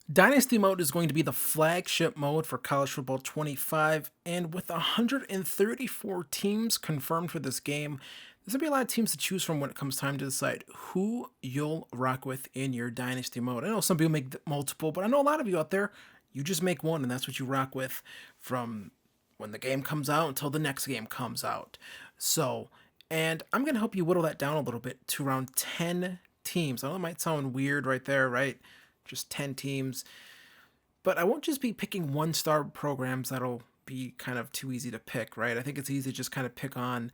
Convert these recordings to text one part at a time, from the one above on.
Dynasty mode is going to be the flagship mode for College Football 25, and with 134 teams confirmed for this game, there's going to be a lot of teams to choose from when it comes time to decide who you'll rock with in your Dynasty mode. I know some people make multiple, but I know a lot of you out there, you just make one, and that's what you rock with from when the game comes out until the next game comes out. So, and I'm going to help you whittle that down a little bit to around 10 teams. I know it might sound weird right there, right? Just 10 teams. But I won't just be picking one star programs that'll be kind of too easy to pick, right? I think it's easy to just kind of pick on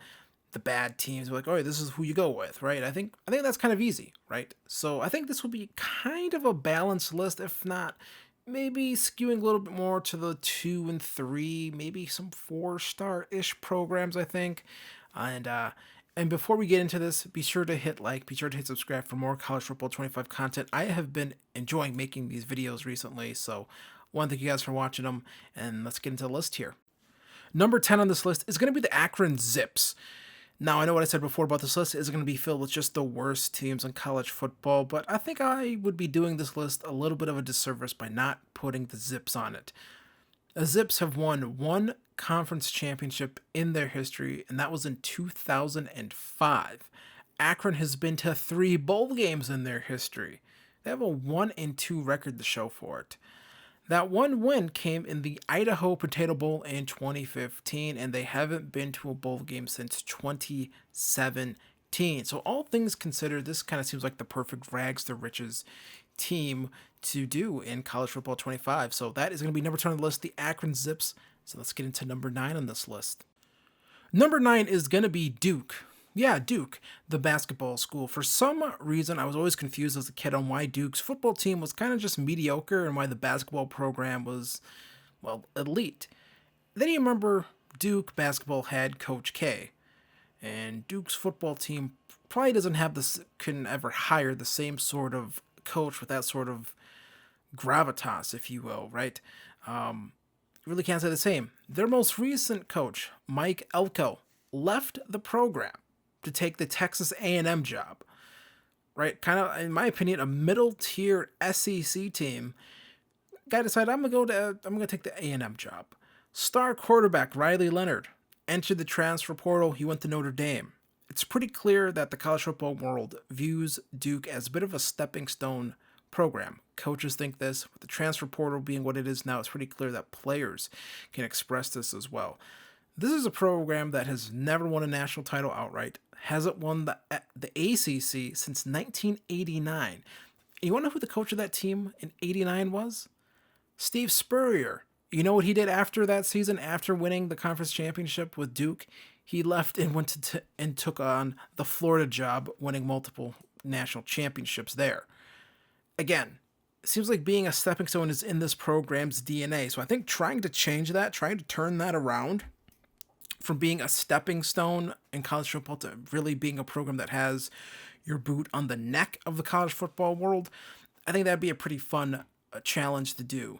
the bad teams. Like, oh, this is who you go with, right? I think that's kind of easy, right? So I think this will be kind of a balanced list, if not maybe skewing a little bit more to the 2 and 3, maybe some 4-star-ish programs, I think. And and before we get into this, be sure to hit like, be sure to hit subscribe for more College Football 25 content. I have been enjoying making these videos recently, so I want to thank you guys for watching them, and let's get into the list here. Number 10 on this list is going to be the Akron Zips. Now, I know what I said before about this list is going to be filled with just the worst teams in college football, but I think I would be doing this list a little bit of a disservice by not putting the Zips on it. The Zips have won one conference championship in their history, and that was in 2005. Akron has been to 3 bowl games in their history. They have a 1-2 record to show for it. That one win came in the Idaho Potato Bowl in 2015, and they haven't been to a bowl game since 2017. So, all things considered, this kind of seems like the perfect rags to riches team to do in College Football 25. So, that is going to be number 10 on the list, the Akron Zips. So, let's get into number 9 on this list. Number 9 is going to be Duke. Yeah, Duke, the basketball school. For some reason, I was always confused as a kid on why Duke's football team was kind of just mediocre and why the basketball program was, well, elite. Then you remember Duke basketball had Coach K, and Duke's football team probably doesn't have this, couldn't ever hire the same sort of coach with that sort of gravitas, if you will, right? Really can't say the same. Their most recent coach, Mike Elko, left the program to take the Texas A&M job, right? Kind of, in my opinion, a middle tier SEC team. Guy decided I'm gonna take the A&M job. Star quarterback Riley Leonard entered the transfer portal. He went to Notre Dame. It's pretty clear that the college football world views Duke as a bit of a stepping stone program. Coaches think this. With the transfer portal being what it is now, it's pretty clear that players can express this as well. This is a program that has never won a national title outright, hasn't won the ACC since 1989. You want to know who the coach of that team in 89 was? Steve Spurrier. You know what he did after that season, after winning the conference championship with Duke? He left and went and took on the Florida job, winning multiple national championships there. Again, it seems like being a stepping stone is in this program's DNA. So I think trying to change that, trying to turn that around from being a stepping stone in college football to really being a program that has your boot on the neck of the college football world, I think that'd be a pretty fun challenge to do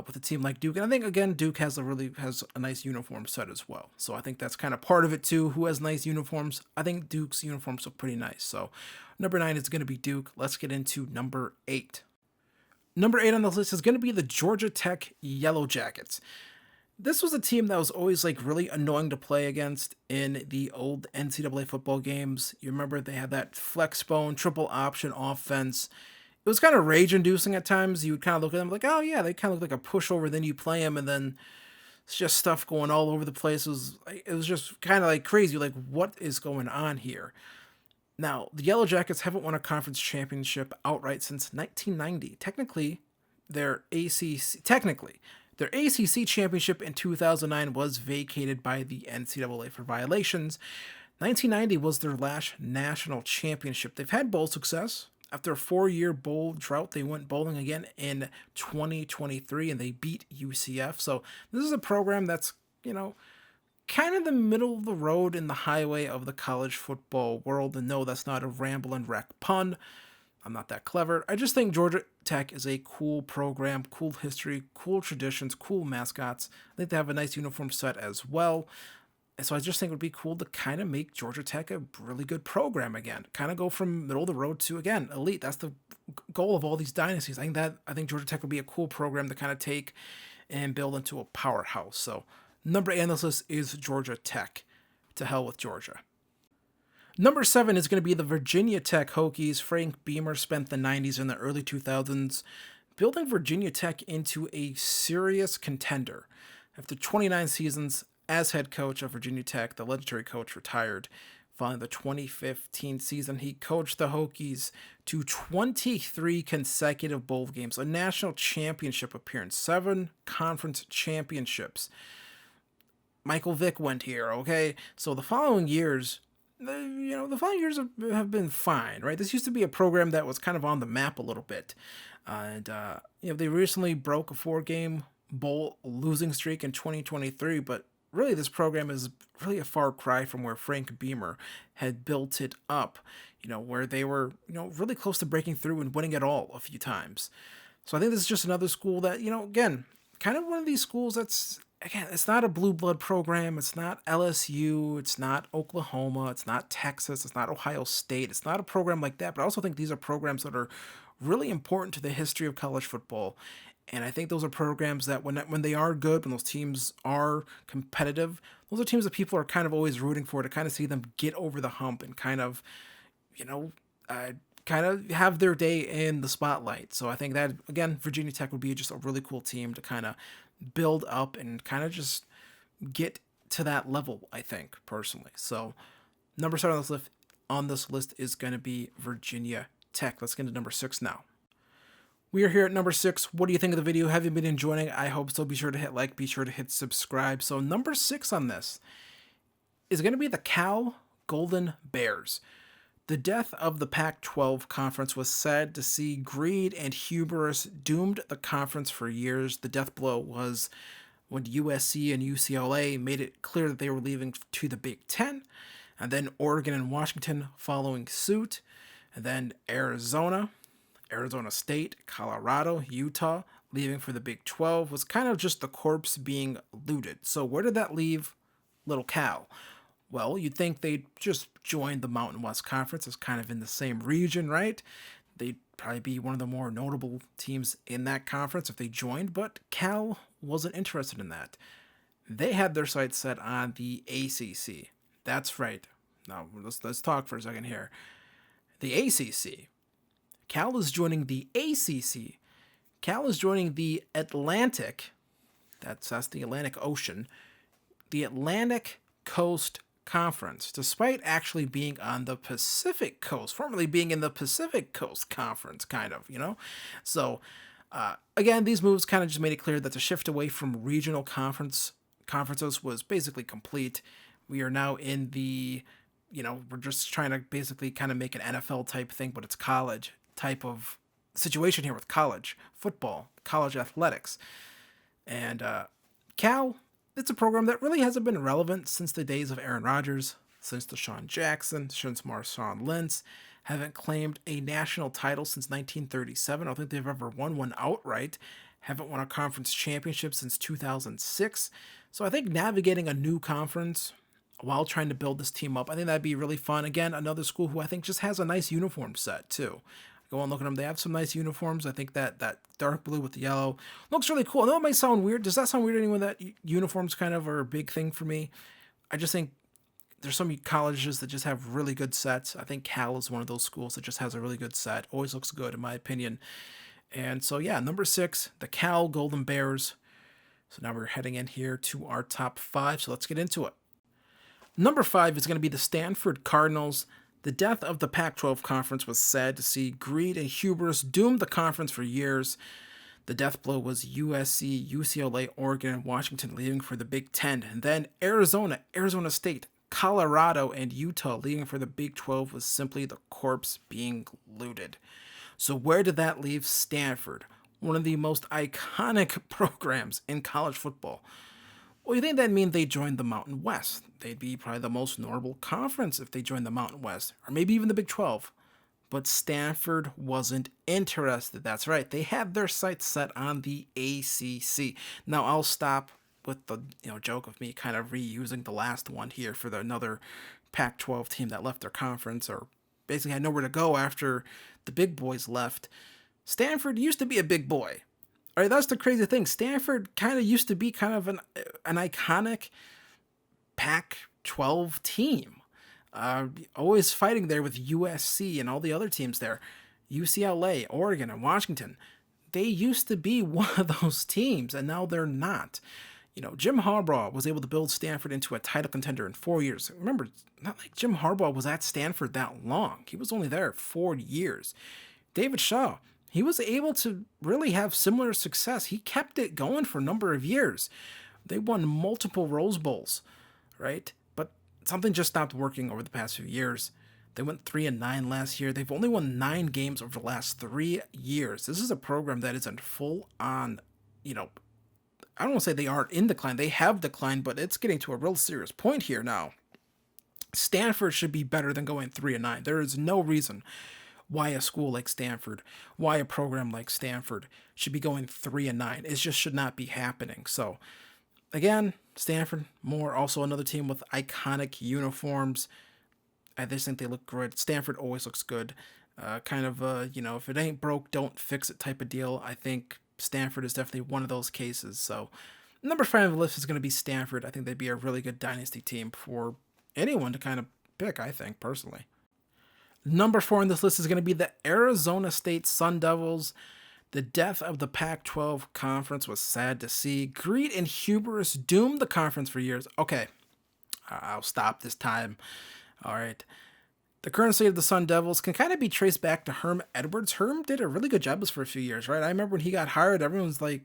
with a team like Duke. And I think, again, Duke has a nice uniform set as well. So I think that's kind of part of it too. Who has nice uniforms? I think Duke's uniforms are pretty nice. So number 9 is going to be Duke. Let's get into number 8. Number 8 on the list is going to be the Georgia Tech Yellow Jackets. This was a team that was always like really annoying to play against in the old NCAA football games. You remember they had that flex bone, triple option offense. It was kind of rage inducing at times. You would kind of look at them like, oh yeah, they kind of look like a pushover. Then you play them and then it's just stuff going all over the place. It was just kind of like crazy. Like, what is going on here? Now, the Yellow Jackets haven't won a conference championship outright since 1990. Their ACC championship in 2009 was vacated by the NCAA for violations. 1990 was their last national championship. They've had bowl success. After a 4-year bowl drought, they went bowling again in 2023 and they beat UCF. So this is a program that's, kind of the middle of the road in the highway of the college football world. And no, that's not a ramble and wreck pun. I'm not that clever. I just think Georgia Tech is a cool program, cool history, cool traditions, cool mascots. I think they have a nice uniform set as well. And so I just think it would be cool to kind of make Georgia Tech a really good program again. Kind of go from middle of the road to, again, elite. That's the goal of all these dynasties. I think Georgia Tech would be a cool program to kind of take and build into a powerhouse. So number 8 on this list is Georgia Tech. To hell with Georgia. Number 7 is going to be the Virginia Tech Hokies. Frank Beamer spent the 90s and the early 2000s building Virginia Tech into a serious contender. After 29 seasons as head coach of Virginia Tech, the legendary coach retired. Following the 2015 season, he coached the Hokies to 23 consecutive bowl games, a national championship appearance, 7 conference championships. Michael Vick went here, okay? So the following years, have been fine, right? This used to be a program that was kind of on the map a little bit. They recently broke a 4-game bowl losing streak in 2023, but really this program is really a far cry from where Frank Beamer had built it up, where they were, really close to breaking through and winning it all a few times. So I think this is just another school that, again, kind of one of these schools that's, again, it's not a blue blood program. It's not LSU. It's not Oklahoma. It's not Texas. It's not Ohio State. It's not a program like that. But I also think these are programs that are really important to the history of college football. And I think those are programs that when they are good, when those teams are competitive, those are teams that people are kind of always rooting for, to kind of see them get over the hump and kind of have their day in the spotlight. So I think that, again, Virginia Tech would be just a really cool team to kind of build up and kind of just get to that level, I think, personally. So number 7 on this list is going to be Virginia Tech. Let's get into number 6 now. We are here at number 6. What do you think of the video? Have you been enjoying it? I hope so. Be sure to hit like. Be sure to hit subscribe. So number 6 on this is going to be the Cal Golden Bears. The death of the Pac-12 conference was sad to see. Greed and hubris doomed the conference for years. The death blow was when USC and UCLA made it clear that they were leaving to the Big Ten, and then Oregon and Washington following suit, and then Arizona State, Colorado, Utah leaving for the Big 12 was kind of just the corpse being looted. So where did that leave little Cal? Well, you'd think they'd just join the Mountain West Conference. It's kind of in the same region, right? They'd probably be one of the more notable teams in that conference if they joined, but Cal wasn't interested in that. They had their sights set on the ACC. That's right. Now, let's talk for a second here. The ACC. Cal is joining the ACC. Cal is joining the Atlantic. That's the Atlantic Ocean. The Atlantic Coast Conference, despite actually being on the Pacific Coast, formerly being in the Pacific Coast Conference, kind of, So, again, these moves kind of just made it clear that the shift away from regional conferences was basically complete. We are now in the, we're just trying to basically kind of make an NFL type thing, but it's college type of situation here with college football, college athletics. And Cal, it's a program that really hasn't been relevant since the days of Aaron Rodgers, since Deshaun Jackson, since Marshawn Lynch. Haven't claimed a national title since 1937. I don't think they've ever won one outright. Haven't won a conference championship since 2006. So I think navigating a new conference while trying to build this team up, I think that'd be really fun. Again, another school who I think just has a nice uniform set too. Go and look at them. They have some nice uniforms. I think that dark blue with the yellow looks really cool. I know it might sound weird. Does that sound weird to anyone, that uniforms kind of are a big thing for me? I just think there's some colleges that just have really good sets. I think Cal is one of those schools that just has a really good set. Always looks good, in my opinion. And so, yeah, number 6, the Cal Golden Bears. So now we're heading in here to our top 5. So let's get into it. Number 5 is going to be the Stanford Cardinals. The death of the Pac-12 conference was sad to see. Greed and hubris doomed the conference for years. The death blow was USC, UCLA, Oregon, and Washington leaving for the Big Ten. And then Arizona State, Colorado, and Utah leaving for the Big 12 was simply the corpse being looted. So where did that leave Stanford? One of the most iconic programs in college football. Well, you think that'd mean they joined the Mountain West. They'd be probably the most notable conference if they joined the Mountain West, or maybe even the Big 12. But Stanford wasn't interested. That's right. They had their sights set on the ACC. Now, I'll stop with the joke of me kind of reusing the last one here for another Pac-12 team that left their conference or basically had nowhere to go after the big boys left. Stanford used to be a big boy. All right, that's the crazy thing. Stanford kind of used to be kind of an iconic Pac-12 team. Always fighting there with USC and all the other teams there. UCLA, Oregon, and Washington. They used to be one of those teams, and now they're not. Jim Harbaugh was able to build Stanford into a title contender in 4 years. Remember, not like Jim Harbaugh was at Stanford that long. He was only there 4 years. David Shaw, he was able to really have similar success. He kept it going for a number of years. They won multiple Rose Bowls, right? But something just stopped working over the past few years. They went 3-9 last year. They've only won 9 games over the last 3 years. This is a program that is in full on, I don't want to say they aren't in decline. They have declined, but it's getting to a real serious point here now. Stanford should be better than going 3-9. There is no reason why a school like Stanford, why a program like Stanford should be going 3-9. It just should not be happening. So, again, Stanford, more also another team with iconic uniforms. I just think they look good. Stanford always looks good. If it ain't broke, don't fix it type of deal. I think Stanford is definitely one of those cases. So, number 5 on the list is going to be Stanford. I think they'd be a really good dynasty team for anyone to kind of pick, I think, personally. Number 4 on this list is going to be the Arizona State Sun Devils. The death of the Pac-12 conference was sad to see. Greed and hubris doomed the conference for years. Okay, I'll stop this time. All right. The current state of the Sun Devils can kind of be traced back to Herm Edwards. Herm did a really good job for a few years, right? I remember when he got hired, everyone was like,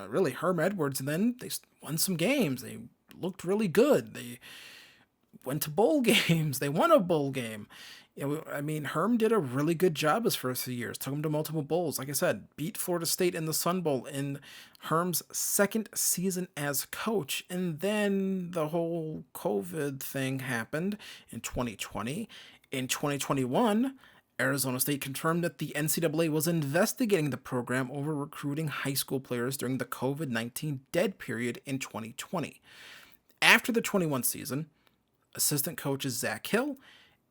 really, Herm Edwards. And then they won some games. They looked really good. They went to bowl games. They won a bowl game. Herm did a really good job his first few years. Took him to multiple bowls. Like I said, beat Florida State in the Sun Bowl in Herm's second season as coach. And then the whole COVID thing happened in 2020. In 2021, Arizona State confirmed that the NCAA was investigating the program over recruiting high school players during the COVID-19 dead period in 2020. After the 21 season, assistant coaches Zach Hill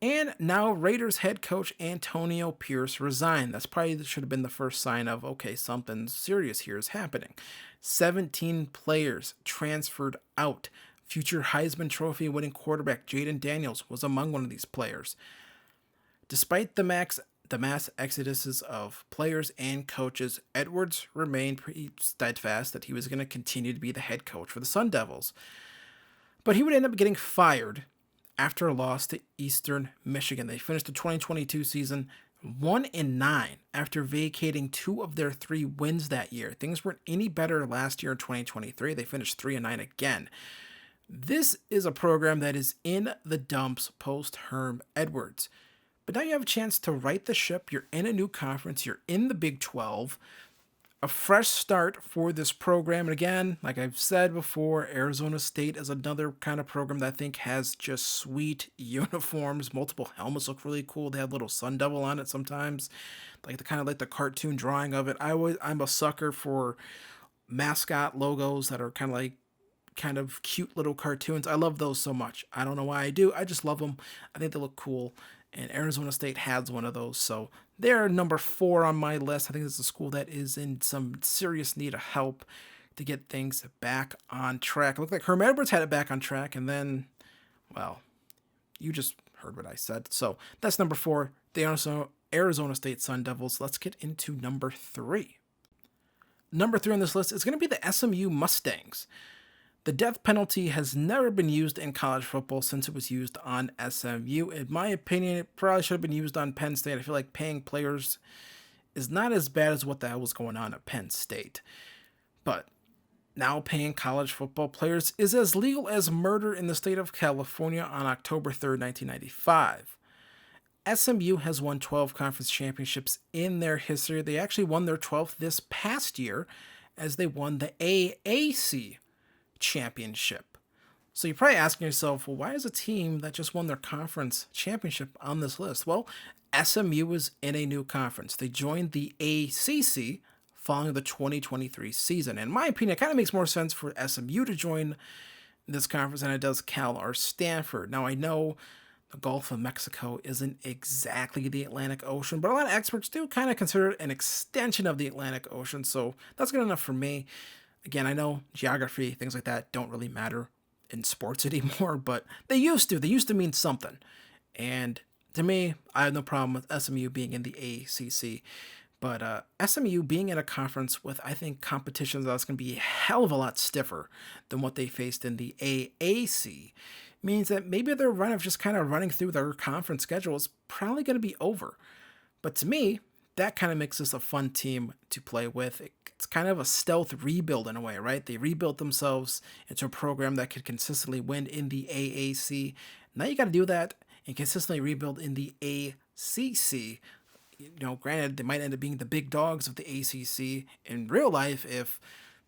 and now Raiders head coach Antonio Pierce resigned. That's probably should have been the first sign of, okay, something serious here is happening. 17 players transferred out. Future Heisman Trophy winning quarterback Jaden Daniels was among one of these players. Despite the mass exoduses of players and coaches, Edwards remained pretty steadfast that he was going to continue to be the head coach for the Sun Devils. But he would end up getting fired after a loss to Eastern Michigan. They finished the 2022 season 1-9 after vacating 2 of their 3 wins that year. Things weren't any better last year in 2023. They finished 3-9 again. This is a program that is in the dumps post Herm Edwards. But now you have a chance to right the ship. You're in a new conference. You're in the Big 12. A fresh start for this program. And again, like I've said before, Arizona State is another kind of program that I think has just sweet uniforms. Multiple helmets look really cool. They have little Sun Devil on it sometimes. Like the kind of like the cartoon drawing of it. I'm a sucker for mascot logos that are kind of cute little cartoons. I love those so much. I don't know why I do. I just love them. I think they look cool. And Arizona State has one of those. So they're number 4 on my list. I think this is a school that is in some serious need of help to get things back on track. It looked like Herm Edwards had it back on track. And then, well, you just heard what I said. So that's number 4, the Arizona State Sun Devils. Let's get into number 3. Number 3 on this list is going to be the SMU Mustangs. The death penalty has never been used in college football since it was used on SMU. In my opinion, it probably should have been used on Penn State. I feel like paying players is not as bad as what the hell was going on at Penn State. But now paying college football players is as legal as murder in the state of California on October 3rd, 1995. SMU has won 12 conference championships in their history. They actually won their 12th this past year as they won the AAC championship. So you're probably asking yourself, well, why is a team that just won their conference championship on this list? Well, SMU was in a new conference. They joined the ACC following the 2023 season. In my opinion, it kind of makes more sense for SMU to join this conference than it does Cal or Stanford. Now, I know the Gulf of Mexico isn't exactly the Atlantic Ocean, but a lot of experts do kind of consider it an extension of the Atlantic Ocean, so that's good enough for me. Again, I know geography, things like that don't really matter in sports anymore, but they used to. They used to mean something. And to me, I have no problem with SMU being in the ACC. But SMU being in a conference with, I think, competitions that's going to be a hell of a lot stiffer than what they faced in the AAC means that maybe their run of just kind of running through their conference schedule is probably going to be over. But to me, that kind of makes this a fun team to play with. It's kind of a stealth rebuild in a way, right? They rebuilt themselves into a program that could consistently win in the AAC. Now you got to do that and consistently rebuild in the ACC. You know, granted, they might end up being the big dogs of the ACC in real life if,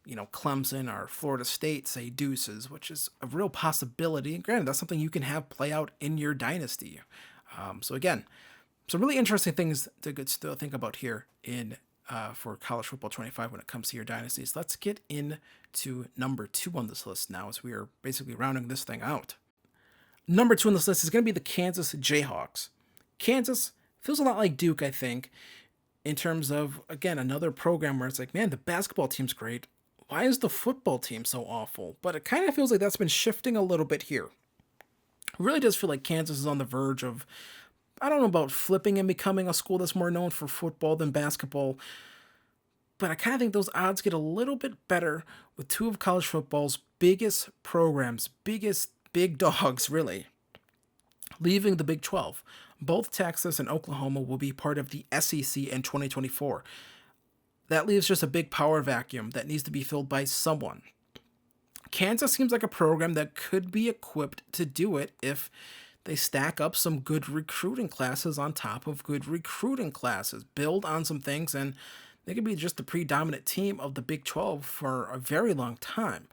you know, Clemson or Florida State say deuces, which is a real possibility. And granted, that's something you can have play out in your dynasty. So again, some really interesting things to think about here in for College Football 25 when it comes to your dynasties. Let's get into number 2 on this list now, as we are basically rounding this thing out. Number 2 on this list is going to be the Kansas Jayhawks. Kansas feels a lot like Duke, I think, in terms of, again, another program where it's like, man, the basketball team's great. Why is the football team so awful? But it kind of feels like that's been shifting a little bit here. It really does feel like Kansas is on the verge of, I don't know about flipping and becoming a school that's more known for football than basketball, but I kind of think those odds get a little bit better with 2 of college football's biggest programs, biggest big dogs, really, leaving the Big 12. Both Texas and Oklahoma will be part of the SEC in 2024. That leaves just a big power vacuum that needs to be filled by someone. Kansas seems like a program that could be equipped to do it if they stack up some good recruiting classes on top of good recruiting classes, build on some things, and they could be just the predominant team of the Big 12 for a very long time.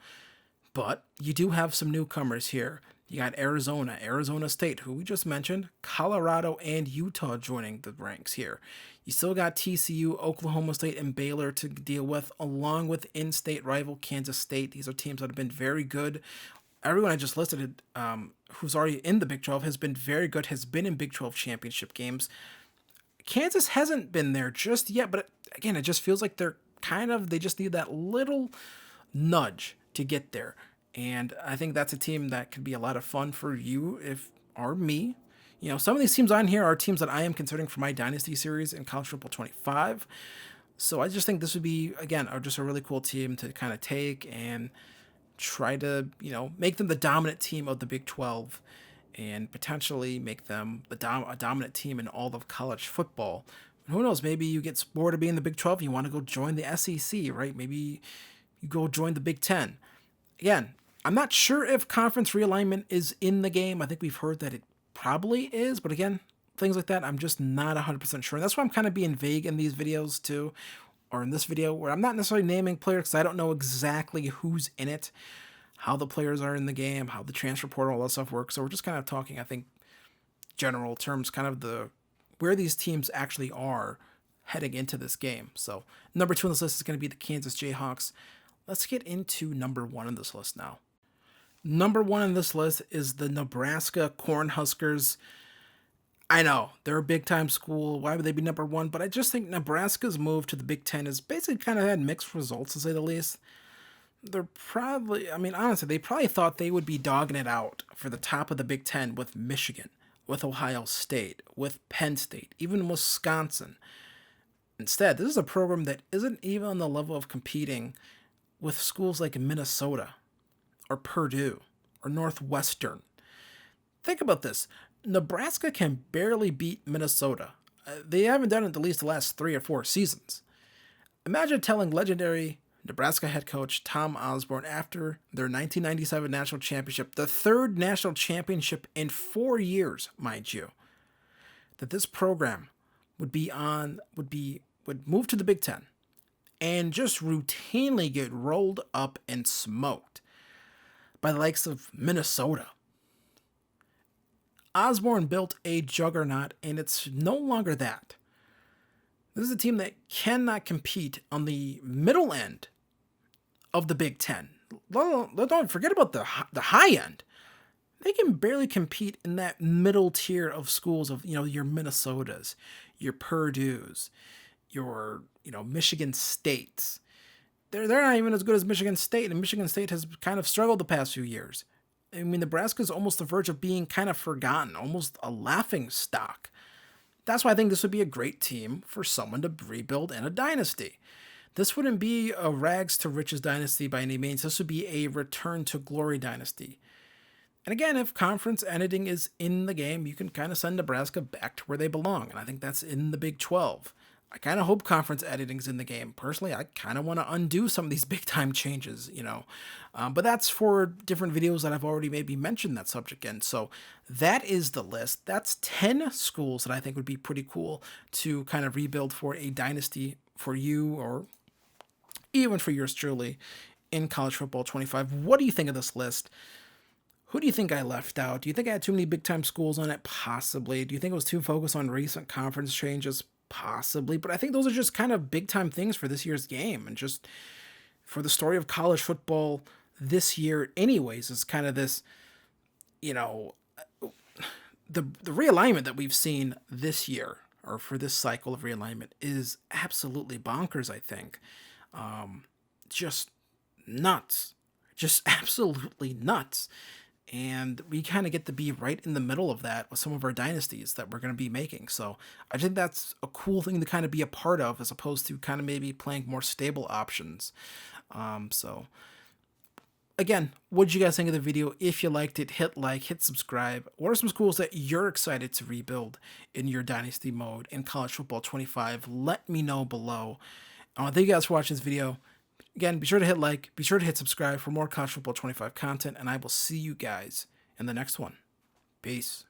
But you do have some newcomers here. You got Arizona, Arizona State, who we just mentioned, Colorado, and Utah joining the ranks here. You still got TCU, Oklahoma State, and Baylor to deal with, along with in-state rival Kansas State. These are teams that have been very good. Everyone I just listed, who's already in the Big 12, has been very good, has been in Big 12 championship games. Kansas hasn't been there just yet, but again, it just feels like they just need that little nudge to get there. And I think that's a team that could be a lot of fun for you or me. You know, some of these teams on here are teams that I am considering for my Dynasty series in College Football 25. So I just think this would be, again, just a really cool team to kind of take and try to, you know, make them the dominant team of the Big 12 and potentially make them a dominant team in all of college football. And who knows, maybe you get bored of being in the Big 12 and you want to go join the SEC, right? Maybe you go join the Big 10. Again, I'm not sure if conference realignment is in the game. I think we've heard that it probably is, but again, things like that, I'm just not 100% sure. And that's why I'm kind of being vague in these videos too, or in this video, where I'm not necessarily naming players because I don't know exactly who's in it, how the players are in the game, how the transfer portal, all that stuff works. So we're just kind of talking, I think, general terms, kind of where these teams actually are heading into this game. So number 2 on this list is going to be the Kansas Jayhawks. Let's get into number 1 on this list now. Number 1 on this list is the Nebraska Cornhuskers. I know, they're a big-time school. Why would they be number 1? But I just think Nebraska's move to the Big Ten has basically kind of had mixed results, to say the least. They're probably, honestly, they probably thought they would be dogging it out for the top of the Big Ten with Michigan, with Ohio State, with Penn State, even Wisconsin. Instead, this is a program that isn't even on the level of competing with schools like Minnesota or Purdue or Northwestern. Think about this. Nebraska can barely beat Minnesota. They haven't done it at least the last 3 or 4 seasons. Imagine telling legendary Nebraska head coach Tom Osborne after their 1997 national championship, the 3rd national championship in 4 years, mind you, that this program would move to the Big Ten and just routinely get rolled up and smoked by the likes of Minnesota. Osborne built a juggernaut, and it's no longer that. This is a team that cannot compete on the middle end of the Big Ten. Don't forget about the high end. They can barely compete in that middle tier of schools of, your Minnesotas, your Purdue's, your, Michigan States. They're not even as good as Michigan State, and Michigan State has kind of struggled the past few years. I mean, Nebraska's almost the verge of being kind of forgotten, almost a laughing stock. That's why I think this would be a great team for someone to rebuild in a dynasty. This wouldn't be a rags to riches dynasty by any means. This would be a return to glory dynasty. And again, if conference editing is in the game, you can kind of send Nebraska back to where they belong. And I think that's in the Big 12. I kind of hope conference editing's in the game. Personally, I kind of want to undo some of these big time changes, But that's for different videos that I've already maybe mentioned that subject in. So that is the list. That's 10 schools that I think would be pretty cool to kind of rebuild for a dynasty for you, or even for yours truly, in college football 25. What do you think of this list? Who do you think I left out? Do you think I had too many big-time schools on it? Possibly. Do you think it was too focused on recent conference changes? Possibly. But I think those are just kind of big-time things for this year's game. And just for the story of college football this year anyways, is kind of this, the realignment that we've seen this year, or for this cycle of realignment, is absolutely bonkers, I think. Just nuts. Just absolutely nuts. And we kind of get to be right in the middle of that with some of our dynasties that we're going to be making. So I think that's a cool thing to kind of be a part of, as opposed to kind of maybe playing more stable options. So again, what did you guys think of the video? If you liked it, hit like, hit subscribe. What are some schools that you're excited to rebuild in your dynasty mode in college football 25? Let me know below. Thank you guys for watching this video. Again, be sure to hit like, be sure to hit subscribe for more college football 25 content, and I will see you guys in the next one. Peace.